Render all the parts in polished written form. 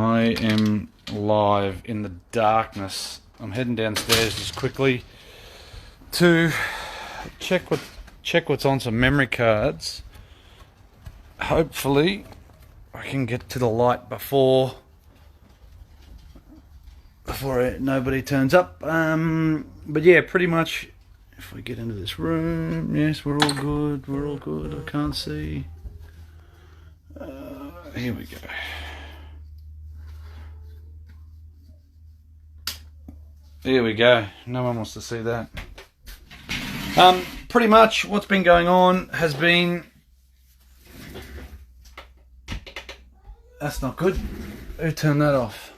I am live in the darkness. I'm heading downstairs just quickly to check what's on some memory cards. Hopefully I can get to the light before nobody turns up. But yeah, pretty much if we get into this room, yes, we're all good. We're all good. I can't see. Here we go. Here we go. No one wants to see that. Pretty much what's been going on has been... That's not good. Who turned that off?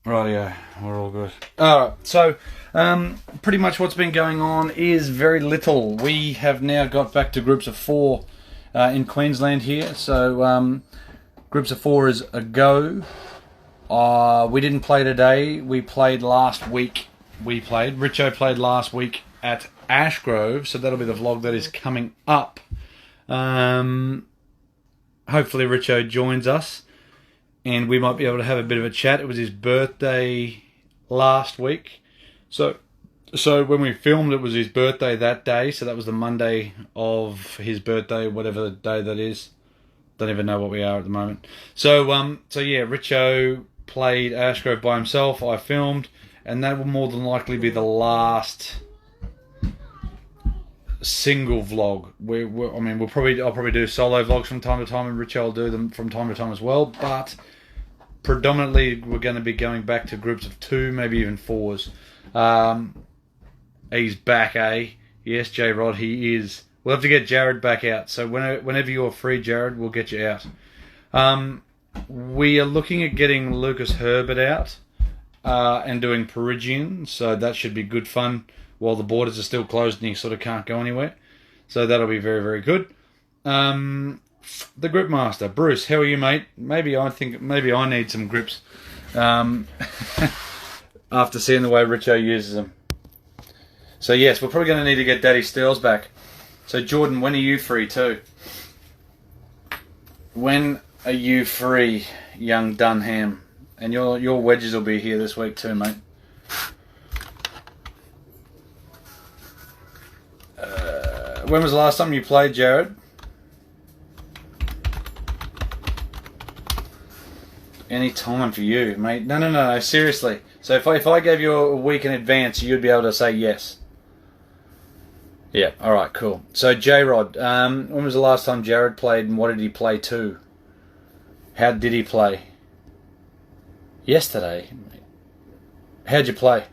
Rightio, we're all good. Alright, so pretty much what's been going on is very little. We have now got back to groups of 4 in Queensland here. So groups of 4 is a go. We didn't play today. We played last week. Richo played last week at Ashgrove, so that'll be the vlog that is coming up. Hopefully Richo joins us and we might be able to have a bit of a chat. It was his birthday last week. So when we filmed, it was his birthday that day. So that was the Monday of his birthday, whatever the day that is. Don't even know what we are at the moment. So yeah, Richo played Ashgrove by himself. I filmed, and that will more than likely be the last single vlog. I'll probably do solo vlogs from time to time, and Richo will do them from time to time as well. But predominantly, we're going to be going back to groups of 2, maybe even 4s. He's back, eh? Yes, J Rod, he is. We'll have to get Jared back out. So whenever you're free, Jared, we'll get you out. We are looking at getting Lucas Herbert out and doing Perugian, so that should be good fun while the borders are still closed and he sort of can't go anywhere. So that'll be very, very good. The Grip Master, Bruce, how are you, mate? Maybe I need some grips after seeing the way Richo uses them. So yes, we're probably going to need to get Daddy Steels back. So Jordan, when are you free too? When are you free, young Dunham? And your wedges will be here this week too, mate. When was the last time you played, Jared? Any time for you, mate. No, seriously. So if I gave you a week in advance, you'd be able to say yes. Yeah, alright, cool. So J-Rod, when was the last time Jared played and what did he play to? How did he play? Yesterday. How'd you play?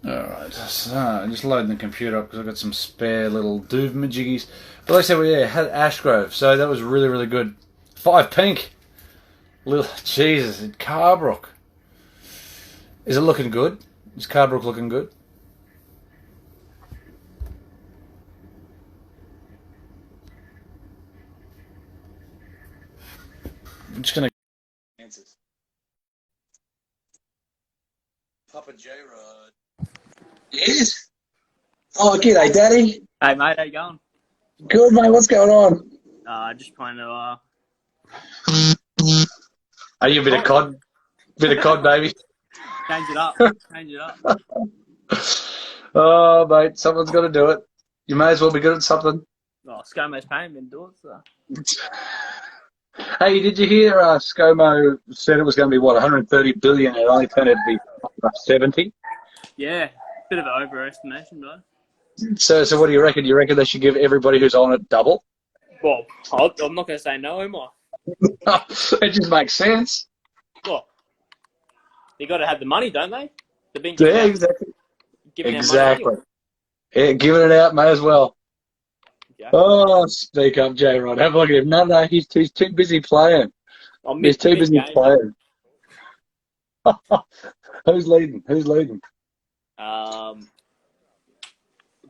Alright, so just loading the computer up because I've got some spare little doovamajiggies. But like I said, we had Ashgrove, so that was really, really good. 5 pink. Little Jesus, Carbrook. Is it looking good? Is Carbrook looking good? I'm just gonna answers. Papa J-Rod. Yes. Oh, g'day, Daddy. Hey mate, how you going? Good, mate. What's going on? Just trying to Are you a bit of cod? Bit of cod, baby? change it up. Change it up. Oh, mate, someone's got to do it. You may as well be good at something. Oh, ScoMo's paying me to do it, so. Hey, did you hear ScoMo said it was going to be, what, 130 billion and it only turned out to be 70? Yeah, bit of an overestimation, though. So what do you reckon? You reckon they should give everybody who's on it double? Well, I'm not going to say no, am I? It just makes sense. Well, you got to have the money, don't they? They've been Yeah, exactly. Giving Exactly. Out money. Yeah, giving it out, may as well. Yeah. Oh, speak up, J-Rod. Have a look at him. No, he's too busy playing. He's too busy playing. Who's leading?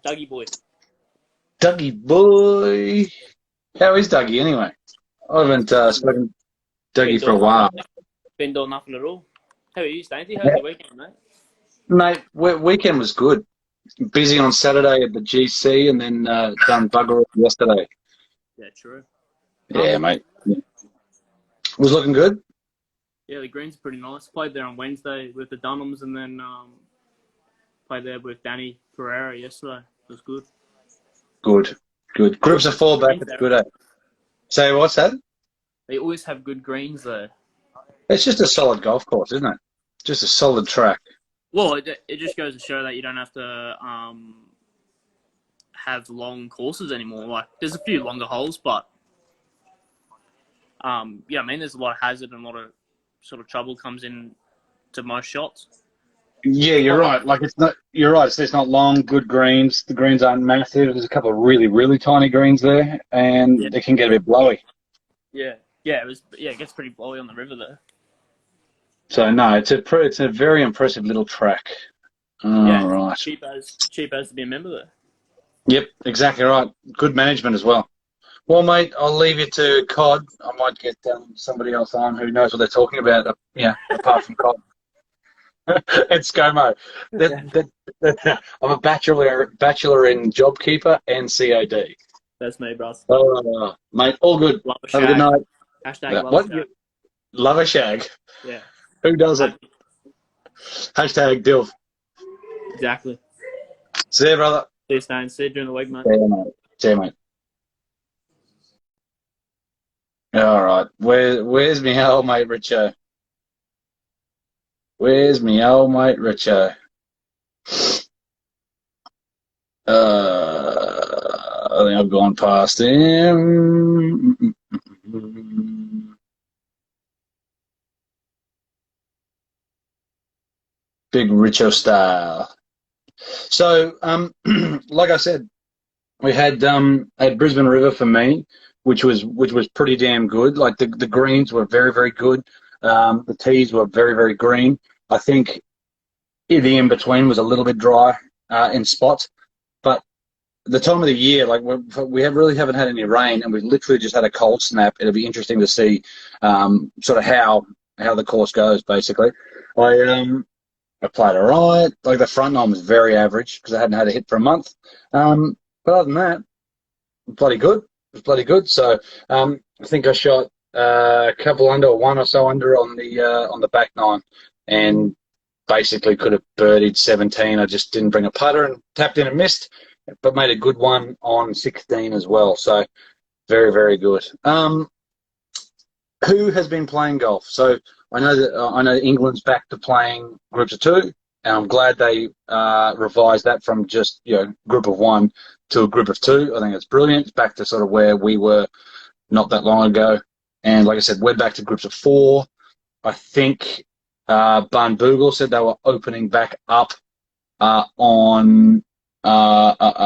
Dougie boy. Dougie boy. How is Dougie anyway? I haven't spoken to Dougie for a while. Been doing nothing at all. How are you, Stainty? How's your weekend, mate? Mate, weekend was good. Busy on Saturday at the GC and then done bugger all yesterday. Yeah, true. Yeah, mate. Yeah. Was looking good? Yeah, the greens are pretty nice. Played there on Wednesday with the Dunhams and then played there with Danny Pereira yesterday. It was good. Good, good. Groups of four back, Greens it's there, good, eh? eh? So what's that? They always have good greens there. It's just a solid golf course, isn't it? Just a solid track. Well, it just goes to show that you don't have to have long courses anymore. Like, there's a few longer holes, but yeah, I mean, there's a lot of hazard and a lot of sort of trouble comes in to most shots. Yeah, you're right. Like it's not. You're right. It's not long, good greens. The greens aren't massive. There's a couple of really, really tiny greens there, Yeah, and they can get a bit blowy. yeah, it gets pretty blowy on the river there. So no, it's a very impressive little track. All Yeah, right. cheap as to be a member there. Yep, exactly right. Good management as well. Well, mate, I'll leave you to COD. I might get somebody else on who knows what they're talking about. Apart from COD. It's ScoMo. I'm a bachelor in JobKeeper and COD. That's me, bros. Mate, all good. Love a Have a good shag. night. Hashtag love What? a shag. Love a shag. Yeah. Who doesn't? Hashtag Dilf. Exactly. See you, brother. See you, Stain. See you during the week, mate. See you, mate. See you, mate. All right. Where's me old mate Richo? Where's me old mate Richo? I think I've gone past him. Big Richo style. So, like I said, we had Brisbane River for me, which was pretty damn good. Like the greens were very, very good. The tees were very, very green. I think the in between was a little bit dry in spots, but the time of the year, like we really haven't had any rain, and we've literally just had a cold snap. It'll be interesting to see sort of how the course goes. Basically, I played all right. Like the front nine was very average because I hadn't had a hit for a month. But other than that, bloody good. It was bloody good. So I think I shot a couple under, or one or so under on the back nine, and basically could have birdied 17. I just didn't bring a putter and tapped in and missed, but made a good one on 16 as well. So very, very good. Who has been playing golf? So I know England's back to playing groups of two, and I'm glad they revised that from just group of one to a group of two. I think it's brilliant. It's back to sort of where we were not that long ago. And like I said, we're back to groups of four. I think Barnbougle said they were opening back up on June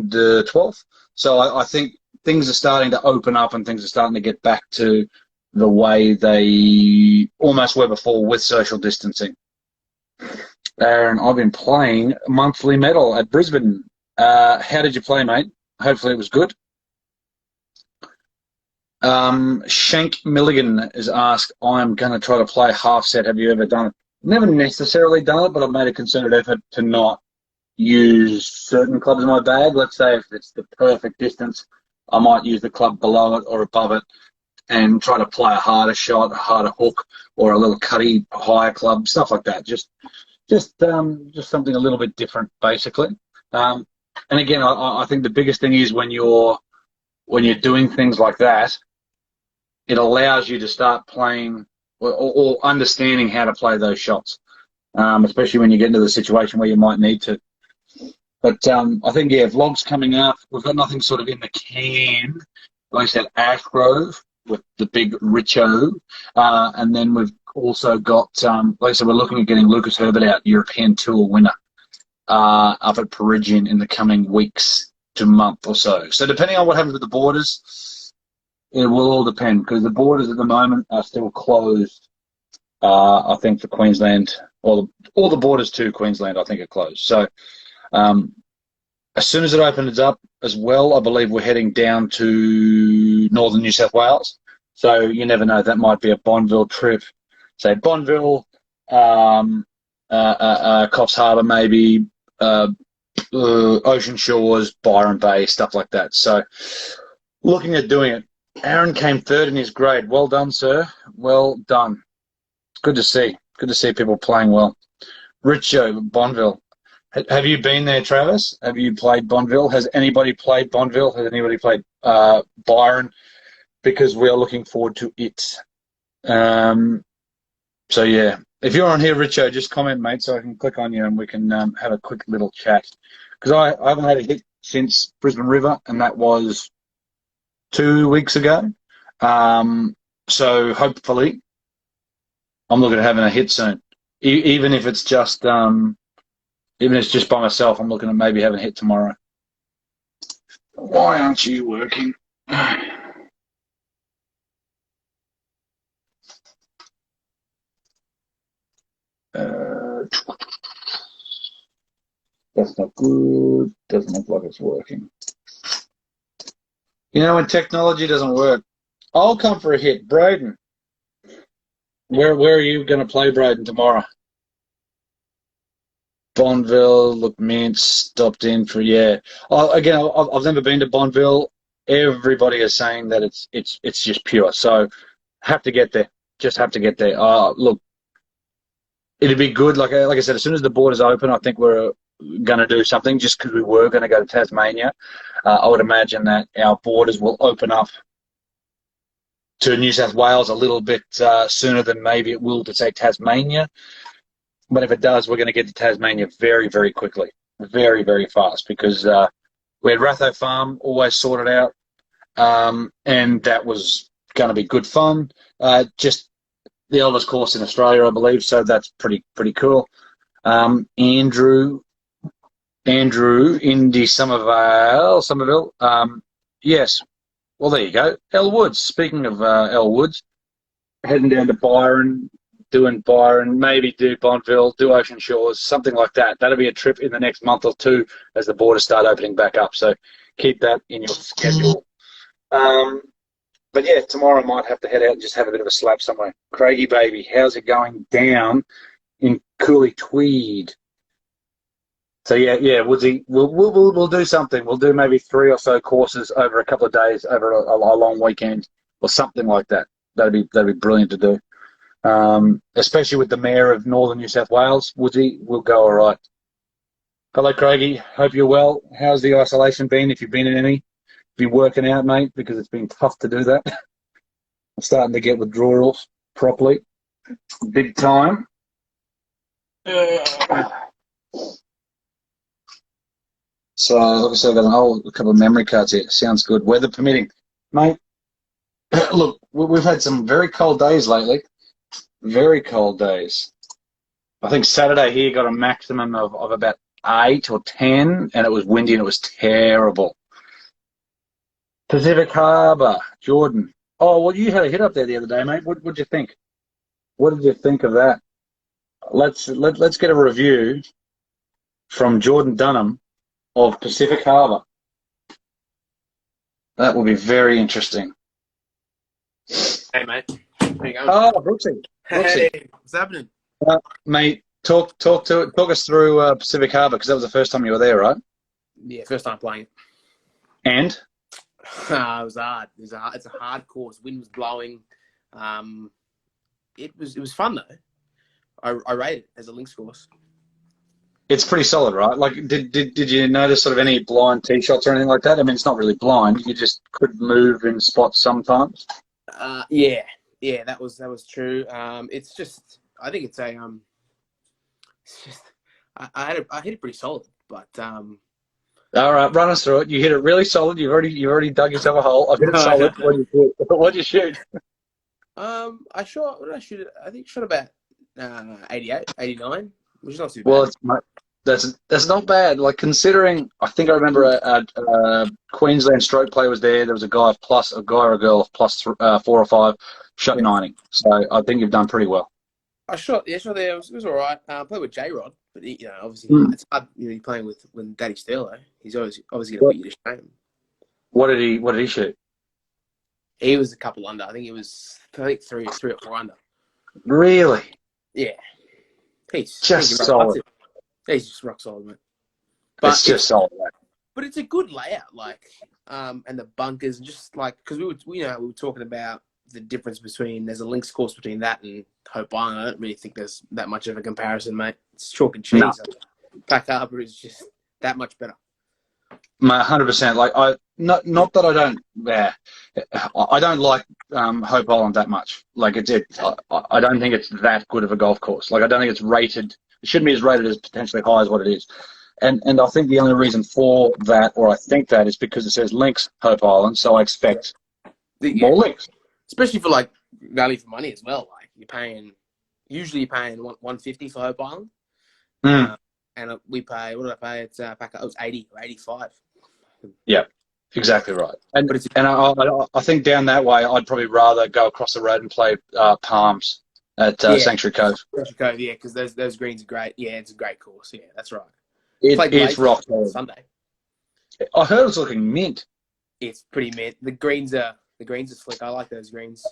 the 12th. So I think things are starting to open up and things are starting to get back to the way they almost were before with social distancing. Aaron, I've been playing monthly medal at Brisbane. How did you play, mate? Hopefully it was good. Shank Milligan is asked, I'm going to try to play half set. Have you ever done it? Never necessarily done it, but I've made a concerted effort to not use certain clubs in my bag. Let's say if it's the perfect distance, I might use the club below it or above it and try to play a harder shot, a harder hook, or a little cutty higher club, stuff like that. Just something a little bit different, basically. And again, I think the biggest thing is when you're doing things like that, it allows you to start playing or understanding how to play those shots, especially when you get into the situation where you might need to. But I think, vlogs coming up. We've got nothing sort of in the can. Like I said, Ashgrove with the big Richo. And then we've also got, like I said, we're looking at getting Lucas Herbert out, European Tour winner, up at Perigian in the coming weeks to month or so. So depending on what happens with the borders, it will all depend because the borders at the moment are still closed, I think, for Queensland. All the borders to Queensland, I think, are closed. So as soon as it opens up as well, I believe we're heading down to northern New South Wales. So you never know, that might be a Bonneville trip. Say Bonneville, Coffs Harbour maybe, Ocean Shores, Byron Bay, stuff like that. So looking at doing it. Aaron came third in his grade. Well done, sir. Well done. It's good to see. Good to see people playing well. Richo, Bonville. Have you been there, Travis? Have you played Bonville? Has anybody played Bonville? Has anybody played Byron? Because we are looking forward to it. So, yeah. If you're on here, Richo, just comment, mate, so I can click on you and we can have a quick little chat. Because I haven't had a hit since Brisbane River, and that was 2 weeks ago. So hopefully I'm looking at having a hit soon. Even if it's just even if it's just by myself, I'm looking at maybe having a hit tomorrow. Why aren't you working? That's not good. Doesn't look like it's working. You know, when technology doesn't work, I'll come for a hit. Braden, where are you going to play, Braden, tomorrow? Bonville, look, Mint, stopped in for, yeah. Again, I've never been to Bonville. Everybody is saying that it's just pure. So have to get there. Just have to get there. Look, it'd be good. Like I said, as soon as the borders open, I think we're going to do something just because we were going to go to Tasmania. I would imagine that our borders will open up to New South Wales a little bit sooner than maybe it will to, say, Tasmania. But if it does, we're going to get to Tasmania very, very quickly, very, very fast, because we had Ratho Farm always sorted out, and that was going to be good fun. Just the oldest course in Australia, I believe, so that's pretty cool. Andrew, Indy Somerville. Yes. Well, there you go. Elle Woods. Speaking of Elle Woods, heading down to Byron, doing Byron, maybe do Bonville, do Ocean Shores, something like that. That'll be a trip in the next month or two as the borders start opening back up. So keep that in your schedule. But yeah, tomorrow I might have to head out and just have a bit of a slap somewhere. Craigie baby, how's it going down in Cooley Tweed? So yeah, Woodsy, we'll do something. We'll do maybe 3 or so courses over a couple of days, over a long weekend, or something like that. That'd be brilliant to do. Especially with the mayor of Northern New South Wales, Woodsy, we'll go all right. Hello, Craigie. Hope you're well. How's the isolation been? If you've been in any, been working out, mate, because it's been tough to do that. I'm starting to get withdrawals properly, big time. So, like I said, I've got a couple of memory cards here. Sounds good. Weather permitting. Mate, look, we've had some very cold days lately. Very cold days. I think Saturday here got a maximum of about 8 or 10, and it was windy and it was terrible. Pacific Harbour, Jordan. Oh, well, you had a hit up there the other day, mate. What did you think? What did you think of that? Let's get a review from Jordan Dunham of Pacific Harbour. That will be very interesting. Hey, mate. How you going? Oh, Brooksy. Hey, what's happening? Mate, talk us through Pacific Harbour, because that was the first time you were there, right? Yeah, first time playing it. And? It was hard. It's a hard course. Wind was blowing. It was fun though. I rate it as a links course. It's pretty solid, right? Like, did you notice sort of any blind tee shots or anything like that? I mean, it's not really blind. You just could move in spots sometimes. Yeah, that was true. It's just, I think it's a it's just I hit it pretty solid, but All right, run us through it. You hit it really solid. You've already dug yourself a hole. I've hit it solid. What'd you shoot? I shot. What did I shoot it? I think I shot about 88, 89, which is not too bad. Well, that's not bad. Like, considering, I think I remember a Queensland stroke player was there. There was a guy or a girl of plus 4 or 5, shot 90. So I think you've done pretty well. I shot there. It was all right. I played with J-Rod, but obviously it's hard. You're playing with Daddy Sterlo. He's obviously going to put you to shame. What did he shoot? He was a couple under. I think 3 or 4 under. Really? Yeah. Just solid. He's just rock solid, mate. But It's just solid. But it's a good layout, like, and the bunkers, just like, because we were talking about the difference between, there's a links course between that and Hope Island. I don't really think there's that much of a comparison, mate. It's chalk and cheese. No. Pack Harbour is just that much better. Mate, 100%. Like not that I don't. I don't like Hope Island that much. Like I don't think it's that good of a golf course. Like I don't think it's rated. It shouldn't be as rated as potentially high as what it is. And I think the only reason for that, or I think that, is because it says links Hope Island, so I expect more links. Especially for like value for money as well. Like usually you're paying $150 for Hope Island. And we pay, what did I pay? It's it was 80 or 85. Yeah, exactly right. And I think down that way, I'd probably rather go across the road and play Palms at Sanctuary Cove. Sanctuary Cove, yeah, because those greens are great. Yeah, it's a great course. Yeah, that's right. It's rock solid. Sunday. I heard it's looking mint. It's pretty mint. The greens are slick. I like those greens.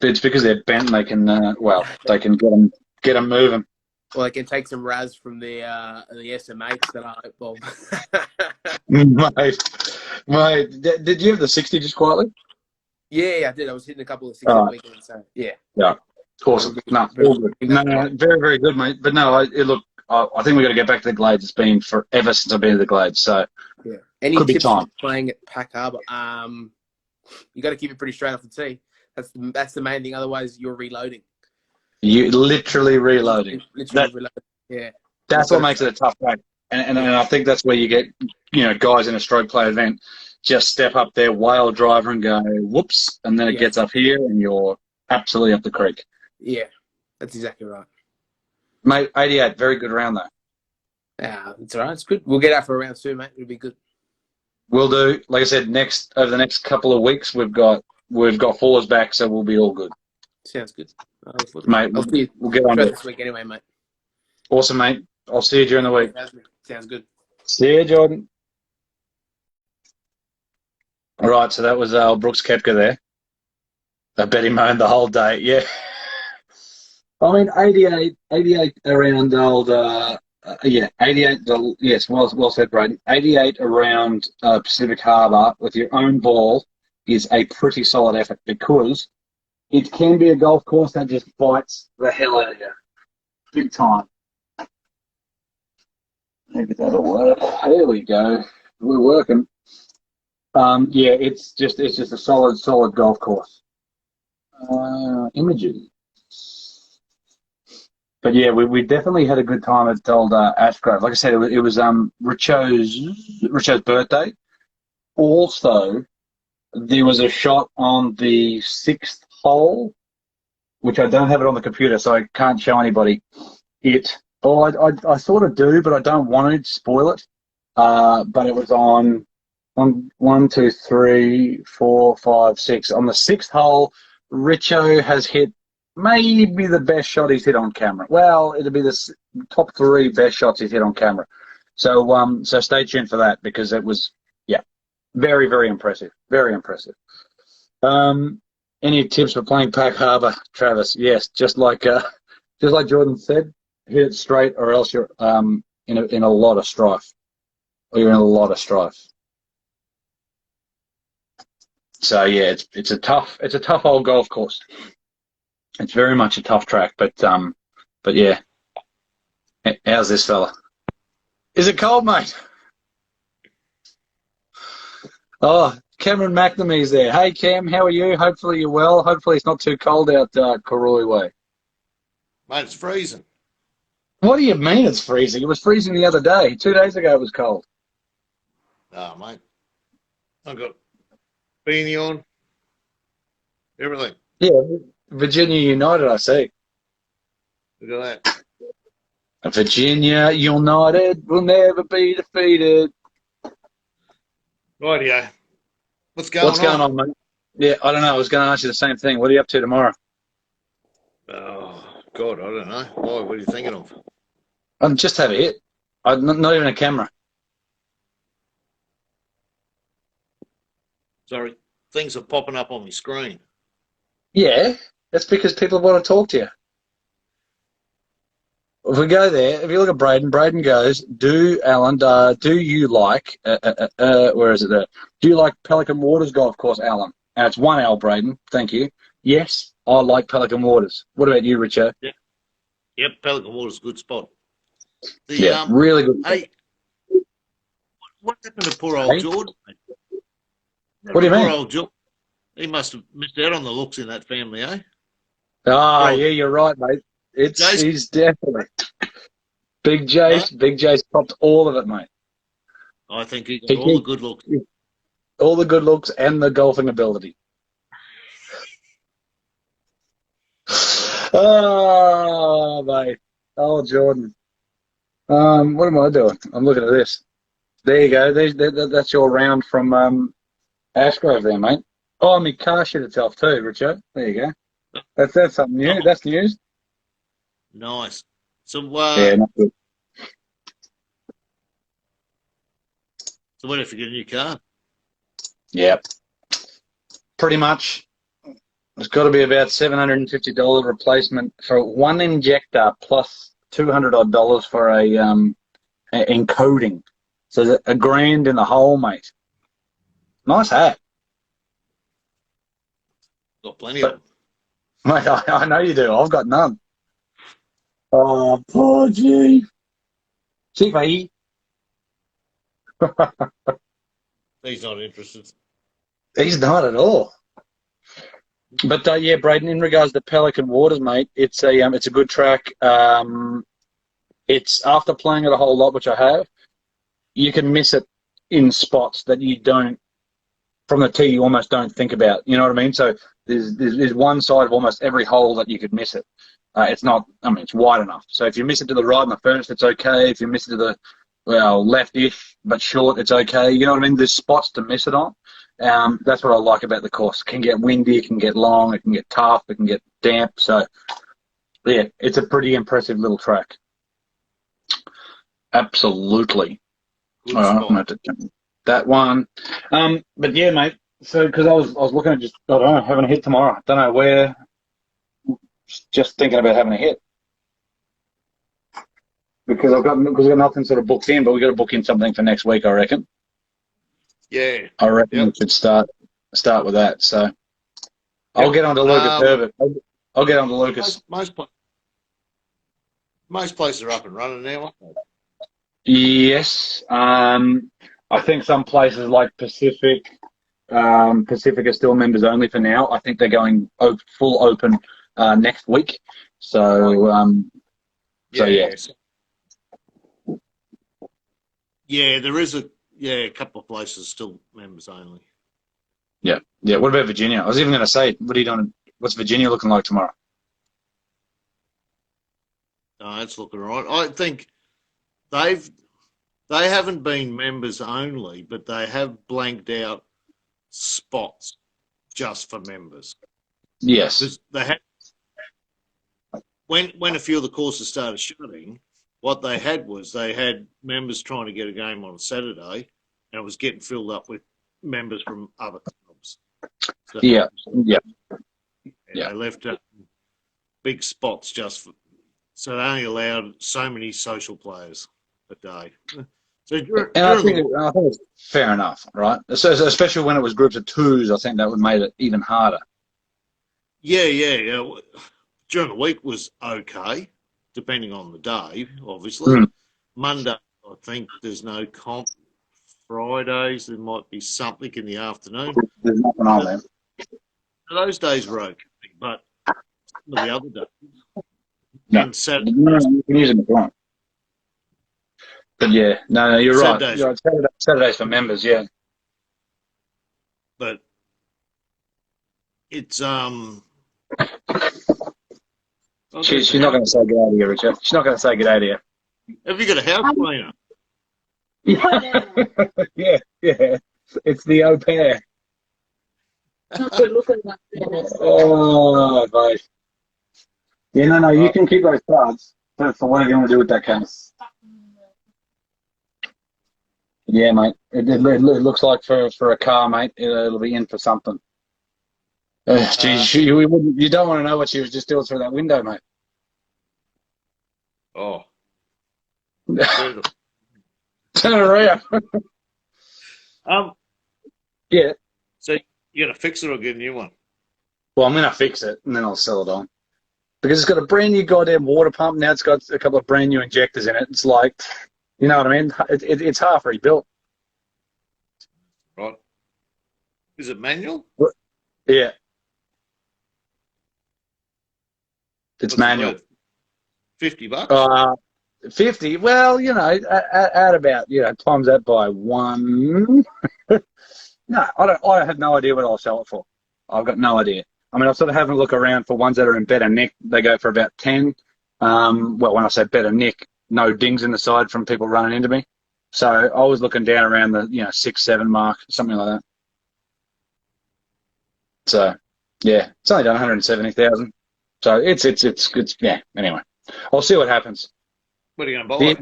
It's because they're bent. They can they can get them moving. Well, they can take some raz from the SMHs that I hope of. Mate, did you have the 60 just quietly? Yeah, I did. I was hitting a couple of 60 weekends, so yeah. Yeah, awesome. No, all good. No, very, very good, mate. But no, I think we've got to get back to the Glades. It's been forever since I've been to the Glades, so yeah. Any could tips be time. Playing at Pack Harbour? You got to keep it pretty straight off the tee. That's the main thing. Otherwise, you're reloading. You literally reloading. Reloading. Yeah. That's what makes it a tough track. And I think that's where you get, guys in a stroke play event just step up there, whale driver, and go, whoops, and then it gets up here, and you're absolutely up the creek. Yeah, that's exactly right. Mate, 88, very good round though. Yeah, it's all right. It's good. We'll get out for a round two, mate. It'll be good. We'll do. Like I said, over the next couple of weeks, we've got Fallers back, so we'll be all good. Sounds good. Mate, we'll get on it this week anyway, mate. Awesome, mate. I'll see you during the week. Sounds good. See you, Jordan. All right, so that was Brooks Koepka there. I bet he moaned the whole day. Yeah. I mean, 88 around old, 88, yes, well said, Brady. 88 around Pacific Harbour with your own ball is a pretty solid effort, because it can be a golf course that just bites the hell out of you. Big time. Maybe that'll work. There we go. We're working. Yeah, it's just a solid golf course. Images. But yeah, we definitely had a good time at old Ashgrove. Like I said, it was Richo's birthday. Also, there was a shot on the 6th hole, which I don't have it on the computer, so I can't show anybody. I sort of do, but I don't want to spoil it. But it was on 1, 2, 3, 4, 5, 6. On the 6th hole, Richo has hit maybe the best shot he's hit on camera. Well, it'll be the top 3 best shots he's hit on camera. So stay tuned for that, because it was, very, very impressive. Very impressive. Any tips for playing Pack Harbour, Travis? Yes, just like Jordan said, hit it straight, or else you're in a lot of strife. Or you're in a lot of strife. So yeah, it's a tough old golf course. It's very much a tough track, but yeah. How's this fella? Is it cold, mate? Oh, Cameron McNamee's there. Hey, Cam, how are you? Hopefully you're well. Hopefully it's not too cold out Karui way. Mate, it's freezing. What do you mean it's freezing? It was freezing the other day. 2 days ago it was cold. Oh, mate. I've got beanie on. Everything. Yeah, Virginia United, I see. Look at that. Virginia United will never be defeated. Rightio. What's going on, mate? Yeah, I don't know. I was going to ask you the same thing. What are you up to tomorrow? Oh, God, I don't know. Why? What are you thinking of? Just have a hit. Not even a camera. Sorry. Things are popping up on my screen. Yeah, that's because people want to talk to you. if we go there, if you look at Braden goes, do you like, where is it there? Do you like Pelican Waters Golf Course, Alan? And it's 1L, Braden. Thank you. Yes, I like Pelican Waters. What about you, Richard? Yep, Pelican Water's a good spot. Really good. Hey, what happened to poor old Hey? Jordan? What do you mean? Poor old Jordan. He must have missed out on the looks in that family, eh? Oh, Well, yeah, you're right, mate. Jason- He's definitely Big Jace. Big Jace popped all of it, mate. I think he got He- all the good looks. All the good looks and the golfing ability. Oh, mate. Oh, Jordan. What am I doing? I'm looking at this. There you go. That's your round from Ashgrove there, mate. Oh, my car shit itself too, Richard. There you go. That's something new. That's news. Nice. So, Yeah, not good. so what if you get a new car? Yep. Pretty much. It's got to be about $750 replacement for one injector plus $200 odd for a encoding. So a grand in the hole, mate. Nice hat. Got plenty of them. Mate, I know you do. I've got none. Oh, poor G. See, mate. He's not interested. He's not at all. But yeah, Braden, in regards to Pelican Waters, mate, it's a good track. It's after playing it a whole lot, which I have, you can miss it in spots that you don't, from the tee, you almost don't think about. You know what I mean? So there's one side of almost every hole that you could miss it. It's not, I mean, it's wide enough. So if you miss it to the right in the first, it's okay. If you miss it to the, left-ish but short, it's okay. You know what I mean? There's spots to miss it on. That's what I like about the course. It can get windy, it can get long, it can get tough, it can get damp. So, yeah, it's a pretty impressive little track. Absolutely. Good All right, I'm spot. gonna have to jump that one. But yeah, mate. So because I was looking at just, I don't know, having a hit tomorrow. Don't know where. Just thinking about having a hit because I've got nothing sort of booked in, but we got to book in something for next week. I reckon. Yeah. I reckon Yep. we should start with that. So I'll get on to Lucas Herbert. I'll get on to Lucas. Most places are up and running now, aren't they? Yes. I think some places like Pacific are still members only for now. I think they're going full open next week. So, yeah. Yeah, there is a couple of places still members only. Yeah. What about Virginia? I was even going to say, what are you doing? What's Virginia looking like tomorrow? No, it's looking all right. I think they haven't been members only, but they have blanked out spots just for members. Yes. Because they had when a few of the courses started shutting, what they had members trying to get a game on a Saturday, and it was getting filled up with members from other clubs. So, Yeah. They left big spots so they only allowed so many social players a day. So And I think it's fair enough, right? So especially when it was groups of twos, I think that would make it even harder. Yeah. During the week was okay, depending on the day, obviously. Mm. Monday, I think there's no comp. Fridays, there might be something in the afternoon. There's nothing on there. Those days were okay, but some of the other days, No. and Saturday, You can use it if you want. But yeah, no, you're right. Saturdays. You're right. Saturdays for members, yeah. But it's She's not going to say good idea, Richard. She's not going to say good idea. Have you got a house cleaner? Yeah. It's the au pair. Oh, mate. Yeah, no, you can keep those cards for whatever you want to do with that case. Yeah, mate. It looks like for a car, mate, it'll be in for something. Geez, you don't want to know what she was just doing through that window, mate. Oh, brutal. Turn around. Um, Yeah. so you gonna fix it or get a new one? Well, I'm going to fix it and then I'll sell it on. Because it's got a brand new goddamn water pump. Now it's got a couple of brand new injectors in it. It's like, you know what I mean? It's half rebuilt. Right? Is it manual? Yeah. It's What's it manual. worth? $50? 50. Well, you know, add about, times that by one. No, I have no idea what I'll sell it for. I've got no idea. I mean, I'm sort of having a look around for ones that are in better nick. They go for about 10. Well, when I say better nick, no dings in the side from people running into me. So I was looking down around the 6, 7 mark, something like that. So yeah, it's only done 170,000. So it's yeah. Anyway, I'll see what happens. What are you gonna buy?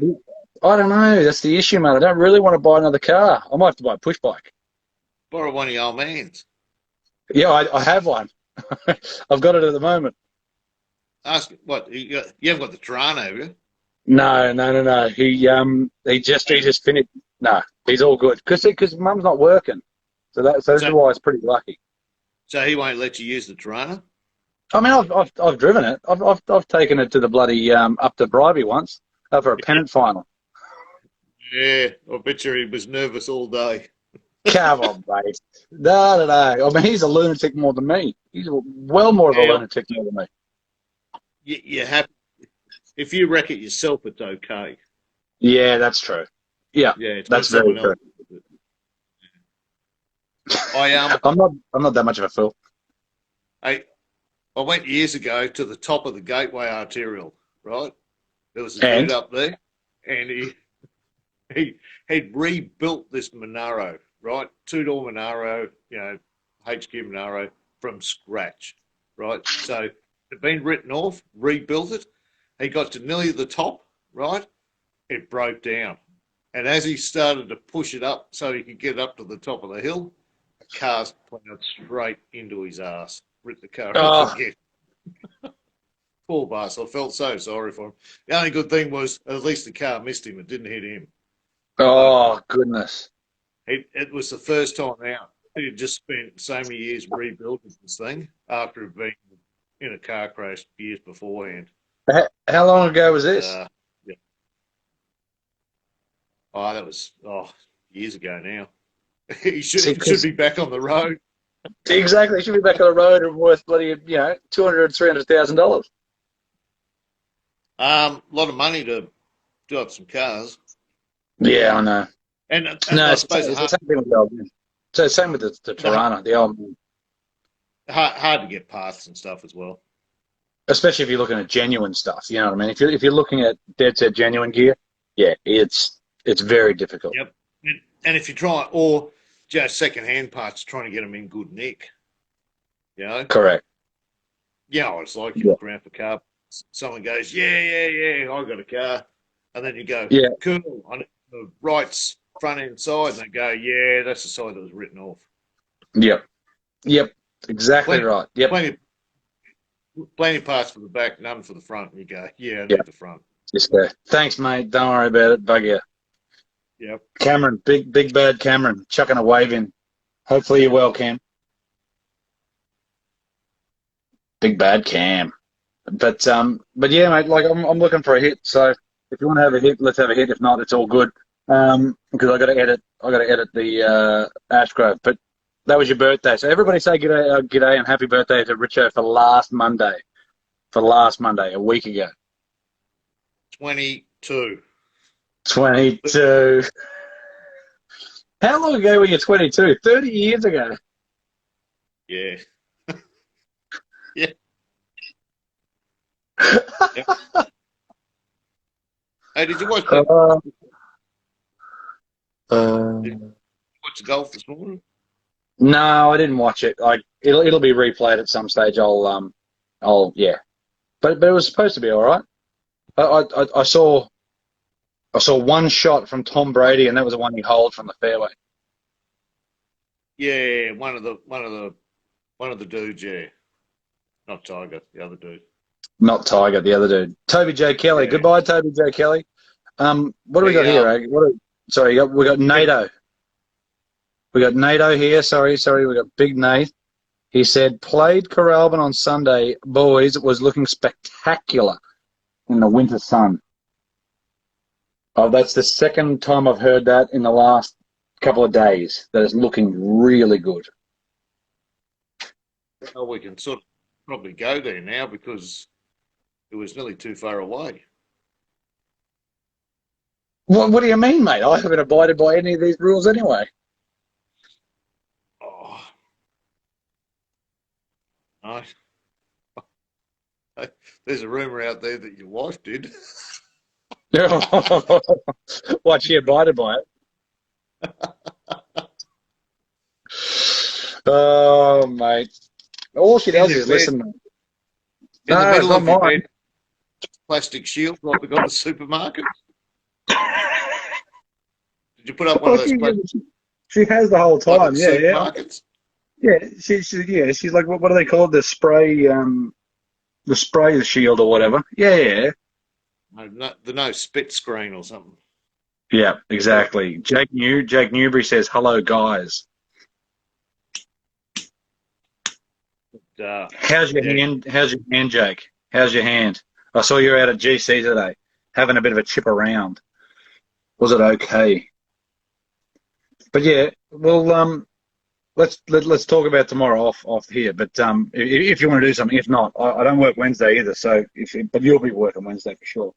I don't know. That's the issue, mate. I don't really want to buy another car. I might have to buy a push bike. Borrow one of your old man's. Yeah, I have one. I've got it at the moment. Ask what you haven't got the Toronto, have you? No. He just finished. No, he's all good because Mum's not working. So this is why it's pretty lucky. So he won't let you use the Toronto? I mean, I've driven it. I've taken it to the bloody up to Bribey once for a pennant final. Yeah, I bet you he was nervous all day. Come on, mate. No. I mean, he's a lunatic more than me. He's well more of a lunatic more than me. You have, if you wreck it yourself, it's okay. Yeah, that's true. Yeah, It's that's very true. I'm not that much of a fool. I went years ago to the top of the Gateway Arterial, right? There was a dude up there, and he'd rebuilt this Monaro, right? 2-door Monaro, HQ Monaro from scratch, right? So it had been written off, rebuilt it. He got to nearly the top, right? It broke down. And as he started to push it up so he could get up to the top of the hill, the car's plowed straight into his ass. Ripped the car off again. Poor boss. I felt so sorry for him. The only good thing was at least the car missed him. It didn't hit him. Oh, goodness. It was the first time out. He had just spent so many years rebuilding this thing after it being in a car crash years beforehand. How long ago was this? Yeah. Oh, that was years ago now. He should be back on the road. Exactly, he should be back on the road and worth bloody $200,000-$300,000. A lot of money to do up some cars. Yeah, I know. And no, I it's suppose the same thing with the old man. So same with the Toronto, the old man. Hard to get parts and stuff as well. Especially if you're looking at genuine stuff, you know what I mean? If you're looking at dead set genuine gear, yeah, it's very difficult. Yep. And if you try, or just second-hand parts, trying to get them in good nick, Correct. Yeah, it's like you look around for car. Someone goes, yeah, I got a car, and then you go, cool, on the right front end side, and they go, yeah, that's the side that was written off. Yep, exactly right. Yep. Plenty of parts for the back, none for the front. And you go, yeah, I need the front. Yes, sir. Thanks, mate. Don't worry about it. Bug you. Yep. Cameron, big bad Cameron, chucking a wave in. Hopefully you're well, Cam. Big bad Cam. But yeah, mate. Like I'm looking for a hit. So if you want to have a hit, let's have a hit. If not, it's all good. Because I got to edit the Ashgrove. But that was your birthday. So everybody say g'day and happy birthday to Richo for last Monday. A week ago. 22. 22. How long ago were you 22? 30 years ago. Yeah. Yeah. Yep. Hey, did you watch that? Did you watch the golf this morning? No, I didn't watch it. It'll be replayed at some stage. I'll yeah. But it was supposed to be all right. I saw one shot from Tom Brady, and that was the one he holed from the fairway. Yeah, one of the dudes. Yeah, not Tiger, the other dude. Not Tiger, the other dude. Toby J. Kelly. Yeah. Goodbye, Toby J. Kelly. What do we got Yeah, here? We got NATO. We got NATO here. Sorry. We got Big Nate. He said, played Coralban on Sunday. Boys, it was looking spectacular in the winter sun. Oh, that's the second time I've heard that in the last couple of days. That is looking really good. well, we can sort of probably go there now because it was nearly too far away. What do you mean, mate? I haven't abided by any of these rules anyway. Oh, no. There's a rumour out there that your wife did. What, she abided by it? Oh, mate. All she does is listen. In the No, middle it's not of your mine. bed, plastic shield like we got in the supermarket. Did you put up one of those plastic She has the whole like time. at the Yeah. supermarkets? Yeah, she's like, what do they call it? The spray shield or whatever. Yeah. The no spit screen or something. Yeah, exactly. Jake Newbury says, hello, guys. How's your hand? How's your hand, Jake? How's your hand? I saw you out at GC today, having a bit of a chip around. Was it okay? But yeah, well, let's talk about tomorrow off here. But if you want to do something, if not, I don't work Wednesday either. So but you'll be working Wednesday for sure.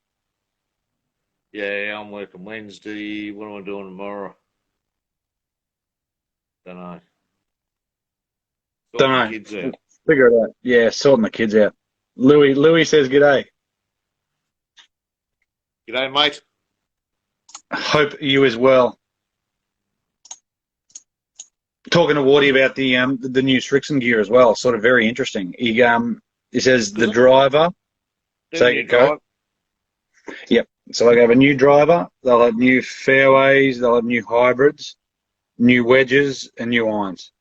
Yeah, I'm working Wednesday. What am I doing tomorrow? Don't know. Don't know. Kids out. Figure it out. Yeah, sorting the kids out. Louis says g'day. G'day, mate. Hope you as well. Talking to Wardy about the new Strixon gear as well. Sort of very interesting. He says the driver. Say go. Yep. So they have a new driver. They'll have new fairways. They'll have new hybrids, new wedges, and new irons.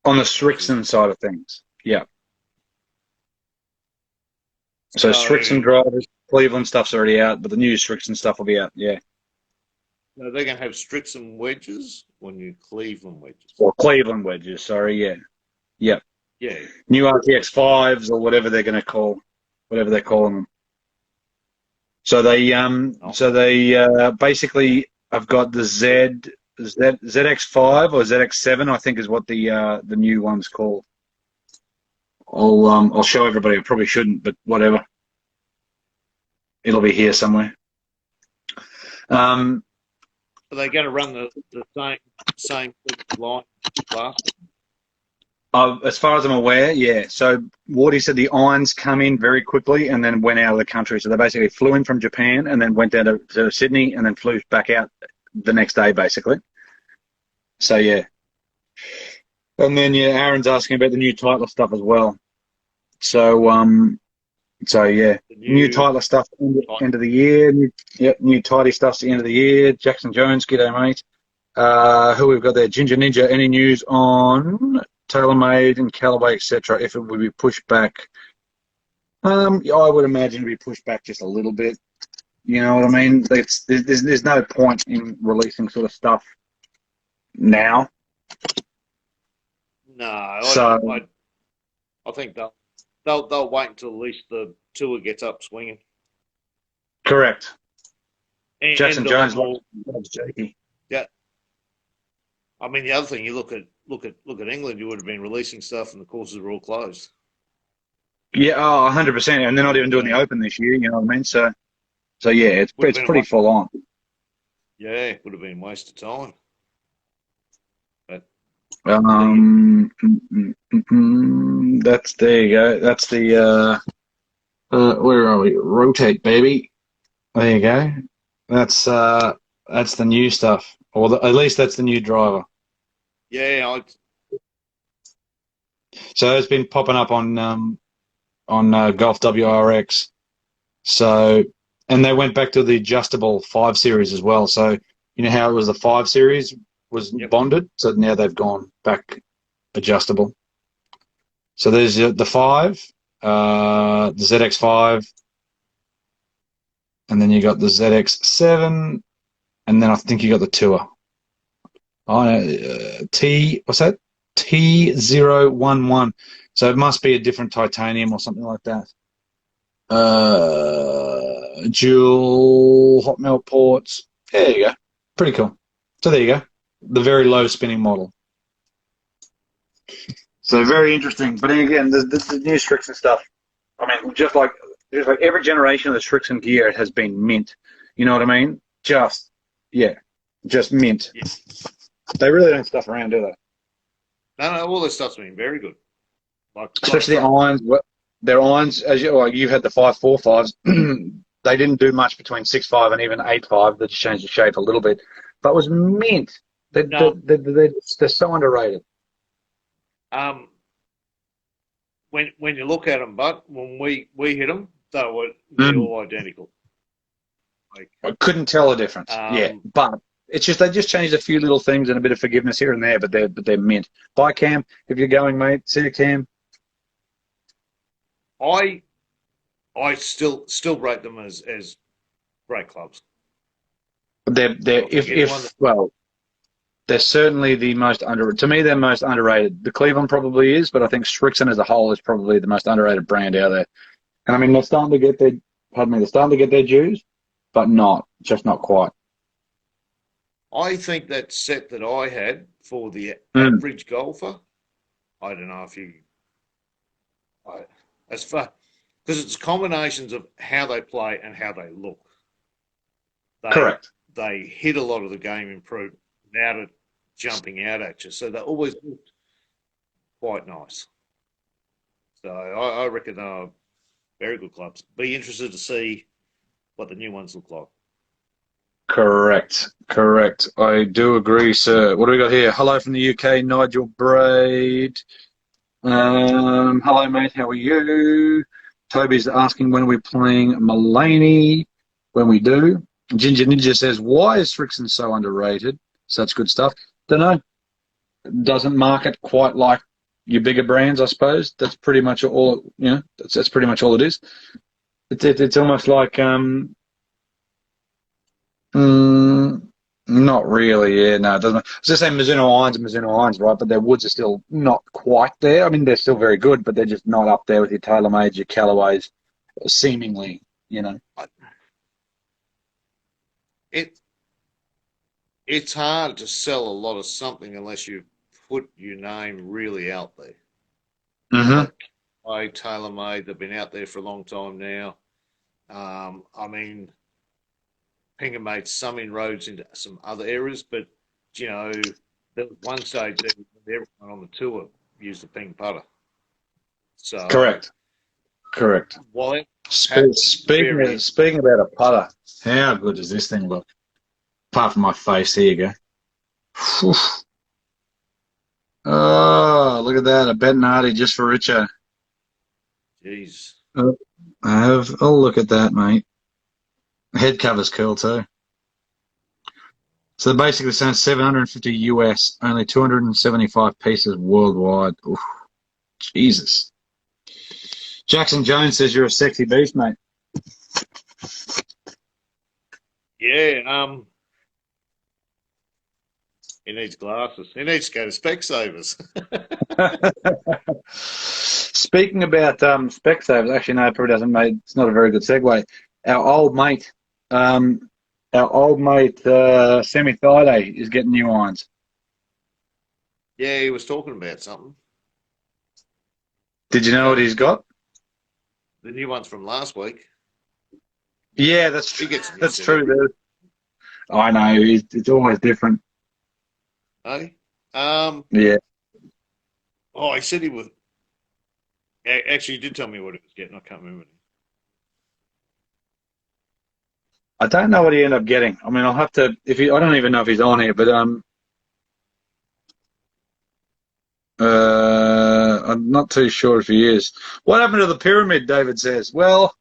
On the Strixon side of things. Yeah. So Strixon drivers, Cleveland stuff's already out, but the new Strixon stuff will be out. Yeah. No, they're going to have Strixon wedges or new Cleveland wedges. Or Cleveland wedges. Sorry. Yeah. Yep. Yeah. New RTX 5s or whatever they're going to call, whatever they're calling them. So they basically have got the ZX5 or ZX7, I think is what the new one's called. I'll show everybody. I probably shouldn't, but whatever. It'll be here somewhere. Are they going to run the same line last? As far as I'm aware, yeah. So Wardy said the irons come in very quickly and then went out of the country. So they basically flew in from Japan and then went down to Sydney and then flew back out the next day, basically. So, yeah. And then, yeah, Aaron's asking about the new Titler stuff as well. So yeah, new Titler stuff end of the year. New tidy stuff's the end of the year. Jackson Jones, g'day, mate. Who we've got there? Ginger Ninja, any news on TaylorMade and Callaway, etc., if it would be pushed back? I would imagine it'd be pushed back just a little bit. You know what I mean? There's no point in releasing sort of stuff now. No, So I think they'll wait until at least the tour gets up swinging. correct. And Jackson Jones loves Jakey. Yeah. I mean, the other thing, you look at England, you would have been releasing stuff and the courses are all closed. Yeah, 100%. And they're not even doing the Open this year. You know what I mean? So yeah, it's pretty full on. Yeah, it would have been a waste of time. But That's there you go. That's the where are we? Rotate, baby. There you go. That's the new stuff, or at least that's the new driver. yeah, So it's been popping up on Golf WRX. So, and they went back to the adjustable 5 Series as well. So you know how it was the 5 Series was bonded, so now they've gone back adjustable. So there's the 5, the ZX5, and then you got the ZX7, and then I think you got the Tour. What's that? T011. So it must be a different titanium or something like that. Dual hot melt ports. There you go. Pretty cool. So there you go. The very low spinning model. So very interesting. But again, the new Strixon stuff. I mean, just like every generation of the Strixon gear has been mint. You know what I mean? Just mint. Yeah. They really don't stuff around, do they? No, all this stuff's been very good. Like, Especially the irons. Their irons, as you had the 545s, they didn't do much between 6.5 and even 8.5. They just changed the shape a little bit. But it was mint. They're so underrated. When you look at them, but when we hit them, they're all identical. Like, I couldn't tell the difference. But it's just they just changed a few little things and a bit of forgiveness here and there, but they're mint. Buy Cam if you're going, mate. See you, Cam. I still rate them as great clubs. They're certainly the most underrated. To me, they're most underrated. The Cleveland probably is, but I think Strixon as a whole is probably the most underrated brand out there. And I mean, they're starting to get their dues, but just not quite. I think that set that I had for the average golfer, I don't know if you, because it's combinations of how they play and how they look. Correct. They hit a lot of the game improved now to jumping out at you, so they always looked quite nice. So I reckon they're very good clubs. Be interested to see what the new ones look like. Correct. I do agree, sir. What do we got here? Hello from the UK, Nigel Braid. Hello, mate. How are you? Toby's asking when are we playing Mulaney. When we do. Ginger Ninja says, why is Strixon so underrated? Such good stuff. Don't know. Doesn't market quite like your bigger brands, I suppose. That's pretty much all. That's pretty much all it is. It's almost like not really. Yeah, no, it doesn't. I was just saying Mizuno irons, right? But their woods are still not quite there. I mean, they're still very good, but they're just not up there with your TaylorMade, your Callaways, seemingly. It's hard to sell a lot of something unless you put your name really out there. Mm-hmm. Like TaylorMade, they've been out there for a long time now. I mean, Pinger made some inroads into some other areas, but there was one stage that everyone on the tour used a Ping putter. So Correct. While Speaking about a putter, how good does this thing look? Apart from my face, here you go. Whew. Oh, look at that. A Bettinardi just for Richo. Jeez. Have a look at that, mate. Head cover's cool too. So they're basically saying 750 US, only 275 pieces worldwide. Oof. Jesus. Jackson Jones says you're a sexy beast, mate. Yeah, he needs glasses. He needs to go to Specsavers. Speaking about Specsavers, actually no, it probably doesn't, mate. It's not a very good segue. Our old mate Semi Thide is getting new irons. Yeah, he was talking about something. Did you know what he's got? The new ones from last week. Yeah, that's He gets that's true, dude. I know, it's always different. Hey? Yeah. Oh, he said he was. Actually, he did tell me what he was getting. I can't remember. I don't know what he ended up getting. I mean, I'll have to. I don't even know if he's on here, but I'm not too sure if he is. What happened to the pyramid? David says. Well,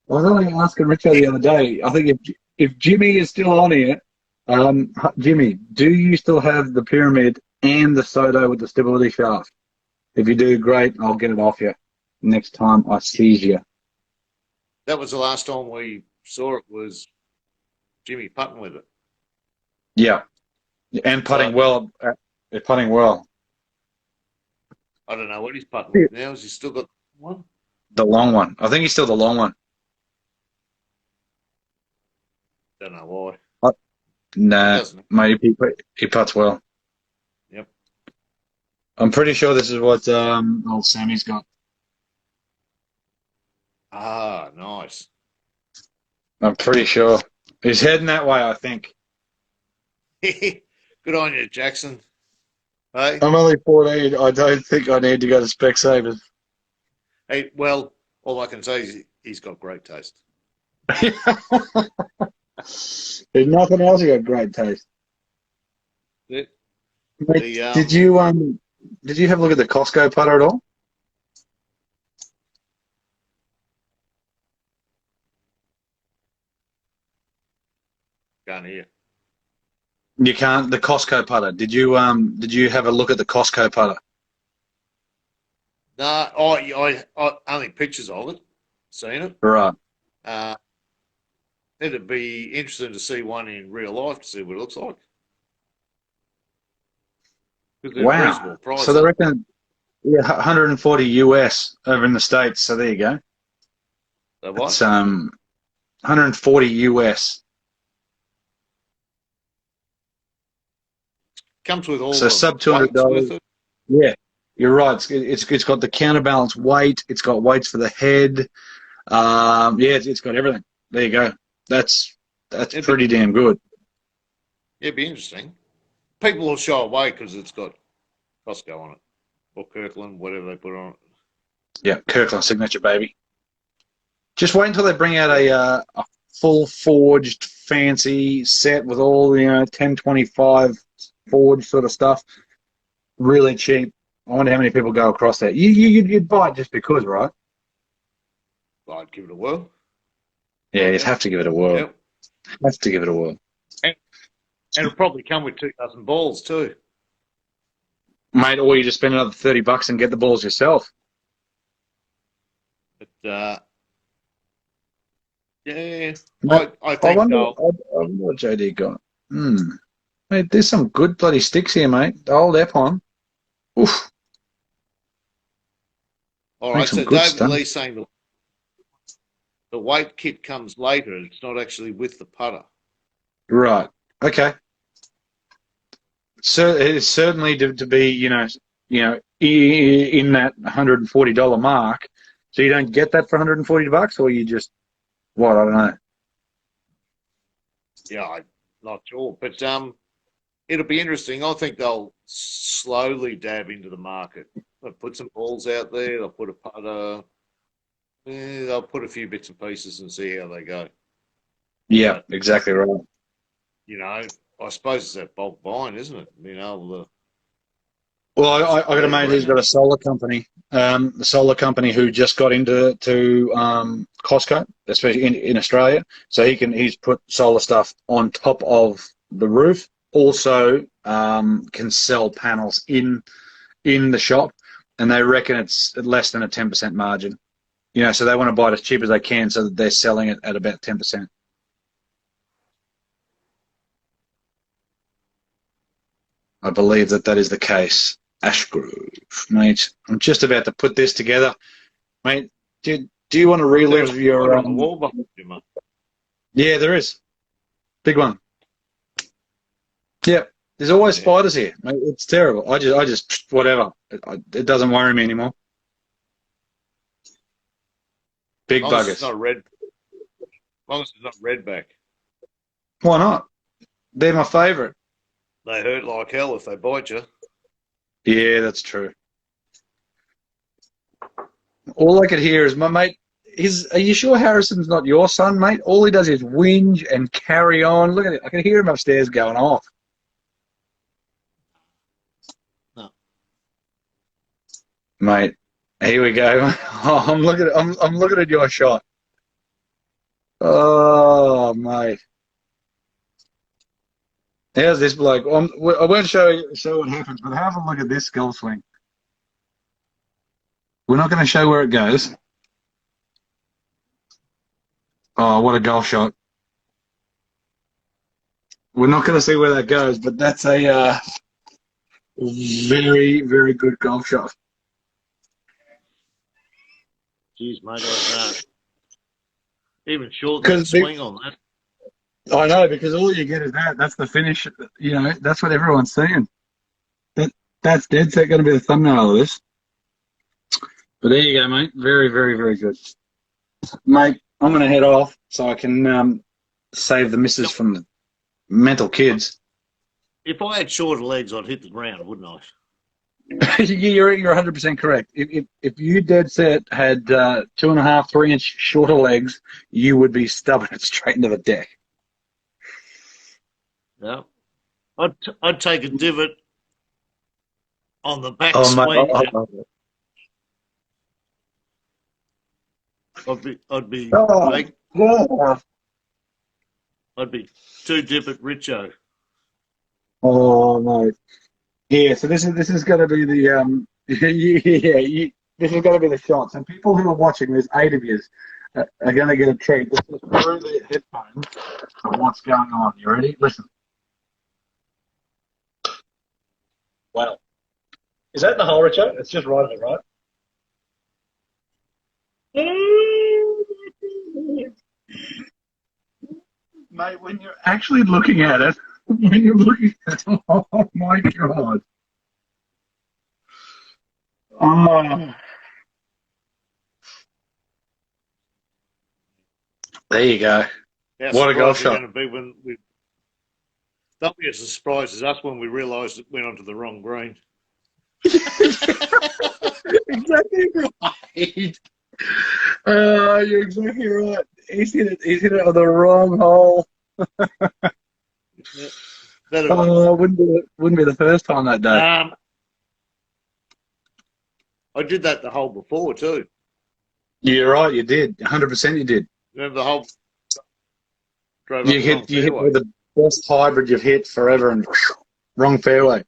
I was only asking Richo the other day. I think if Jimmy is still on here, Jimmy, do you still have the pyramid and the Soto with the stability shaft? If you do, great. I'll get it off you. next time I sees you. That was the last time we saw it was Jimmy putting with it. Yeah, and putting So well. Putting well. I don't know what he's putting with now. Has he still got one? The long one. I think he's still the long one. Don't know why. Nah, Doesn't. mate, he puts well. Yep. I'm pretty sure this is what old Sammy's got. Ah, nice. I'm pretty sure he's heading that way. I think. Good on you, Jackson. Hey, I'm only 14. I don't think I need to go to Specsavers. hey. Well, all I can say is he's got great taste. There's nothing else. You got great taste. The, Mate, the did you have a look at the Costco putter at all? can't hear. You can't. The Costco putter. Did you have a look at the Costco putter? No, I only pictures of it. Seen it. Right. Uh, it'd be interesting to see one in real life to see what it looks like. Because they're Wow. reasonable price. So they reckon, yeah, 140 US over in the States. So there you go. So what? It's 140 US. Comes with all So the sub weights with $200. it. Yeah, you're right. It's got the counterbalance weight. It's got weights for the head. Yeah, it's got everything. There you go. That's pretty damn good. It'd be interesting. People will shy away because it's got Costco on it or Kirkland, whatever they put on it. Yeah, Kirkland signature, baby. Just wait until they bring out a full forged fancy set with all the 1025 forged sort of stuff. Really cheap. I wonder how many people go across that. You'd buy it just because, right? I'd give it a whirl. Yeah, you'd have to give it a whirl. Yep. Have to give it a whirl. And it'll probably come with 2,000 balls too. Mate, or you just spend another $30 and get the balls yourself. But yeah, Mate, I I think wonder, they'll. I wonder what JD got. Mate, there's some good bloody sticks here, mate. The old Epon. Oof. All Make right, some so good David stuff. Lee's saying the weight kit comes later. It's not actually with the putter. Right. Okay. So it's certainly to be, in that $140 mark. So you don't get that for $140, or you just what? I don't know. Yeah, I'm not sure, but it'll be interesting. I think they'll slowly dab into the market. They'll put some balls out there. They'll put a putter. They'll put a few bits and pieces and see how they go. Yeah, exactly right. I suppose it's that bulk buying, isn't it? Well, I got a mate who's got a solar company. The solar company who just got into Costco, especially in Australia. So he's put solar stuff on top of the roof. Also, can sell panels in the shop, and they reckon it's less than a 10% margin. So they want to buy it as cheap as they can, so that they're selling it at about 10%. I believe that is the case. Ashgrove, mate. I'm just about to put this together, mate. Do you want to relive your? On the wall behind you, mate. Yeah, there is. Big one. Yep. There's always spiders here, mate. It's terrible. I just whatever. It doesn't worry me anymore. Big As long as buggers. it's not red. As long as it's not redback. Why not? They're my favourite. They hurt like hell if they bite you. Yeah, that's true. All I could hear is my mate. Are you sure Harrison's not your son, mate? All he does is whinge and carry on. Look at it. I can hear him upstairs going off. No. Mate, here we go. Oh, I'm looking at your shot. Oh, mate. How's this bloke? I won't show what happens, but have a look at this golf swing. We're not going to show where it goes. Oh, what a goal shot. We're not going to see where that goes, but that's a very, very good goal shot. Jeez, mate, even short that swing on that. I know, because all you get is that. That's the finish. You know, that's what everyone's seeing. That's dead set going to be the thumbnail of this. But there you go, mate. Very, very, very good. Mate, I'm going to head off so I can save the missus from the mental kids. If I had shorter legs, I'd hit the ground, wouldn't I? You're 100% correct. If you dead set had 2.5, 3 inch shorter legs, you would be stubbing it straight into the deck. Yeah. I'd take a divot on the back Oh, swing. mate, I'd be oh, I'd be 2 divot Richo. oh, mate. Yeah, so this is going to be the this is going to be the shots. And people who are watching, there's 8 of you, are going to get a treat. This is through the headphones of what's going on. You ready? Listen. Wow. Is that in the hole, Richard? It's just right of it, right? Mate, when you're actually looking at it, oh my God. Oh. There you go. How What a goal surprised shot. we're going to be when we. Don't be as surprised as us when we realised it went onto the wrong green. Exactly right. You're exactly right. He's hit it on the wrong hole. Yeah. Wouldn't be the first time that day. I did that the hole before too. You're right, you did. 100% you did. Remember the hole? Drove You hit with the best hybrid you've hit forever and wrong fairway.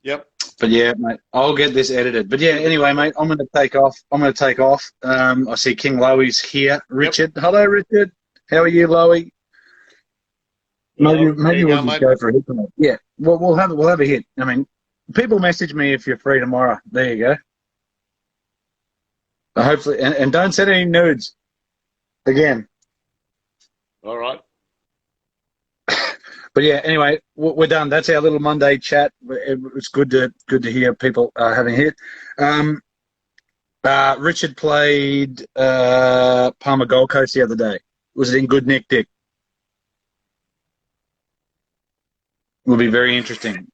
Yep. But yeah, mate, I'll get this edited. But yeah, anyway, mate, I'm going to take off. I see King Loey's here. Richard. Yep. Hello, Richard. How are you, Loey? Maybe we'll just go for a hit tonight. Yeah, we'll have a hit. I mean, people message me if you're free tomorrow. There you go. Hopefully, and don't send any nudes. Again. All right. But yeah, anyway, we're done. That's our little Monday chat. It's good to hear people having a hit. Richard played Palmer Gold Coast the other day. Was it in good nick, Dick? Will be very interesting.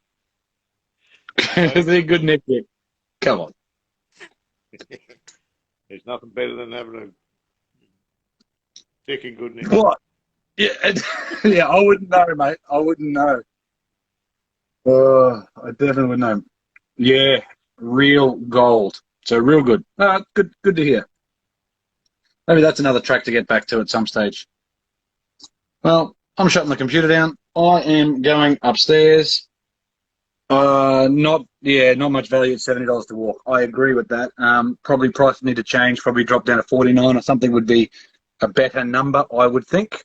Was it in good nick, Dick? Come on. There's nothing better than having a dick in good nick. What? Yeah, yeah, I wouldn't know, mate. I wouldn't know. I definitely wouldn't know. Yeah, real gold. So real good. Good to hear. Maybe that's another track to get back to at some stage. Well, I'm shutting the computer down. I am going upstairs. Not much value at $70 to walk. I agree with that. Probably prices need to change. Probably drop down to 49 or something would be a better number, I would think.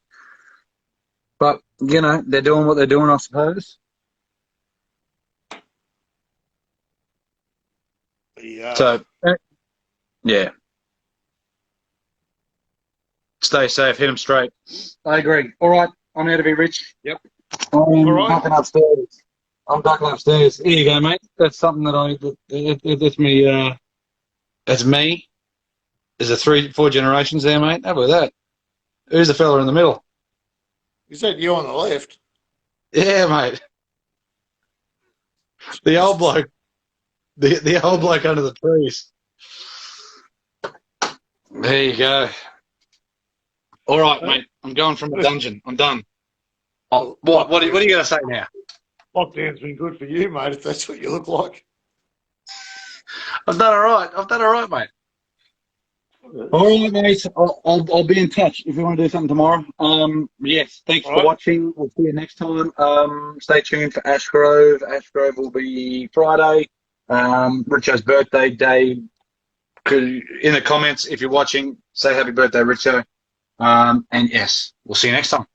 But, you know, they're doing what they're doing, I suppose. So, yeah. Stay safe, hit them straight. I agree. All right, I'm out of here, Rich. Yep. I'm ducking upstairs. Here you go, mate. That's something that's me, that's me. There's a 3-4 generations there, mate. How about that? Who's the fella in the middle? Is that you on the left? Yeah, mate. The old bloke. The old bloke under the trees. There you go. All right, mate. I'm going from the dungeon. I'm done. Oh, what are you going to say now? Lockdown's been good for you, mate, if that's what you look like. I've done all right, mate. All right, mate. I'll be in touch if you want to do something tomorrow. Yes, thanks for watching. We'll see you next time. Stay tuned for Ashgrove. Ashgrove will be Friday. Richo's birthday day. In the comments, if you're watching, say happy birthday, Richo. And yes, we'll see you next time.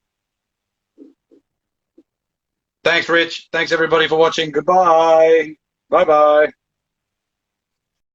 Thanks, Rich. Thanks, everybody, for watching. Goodbye. Bye-bye.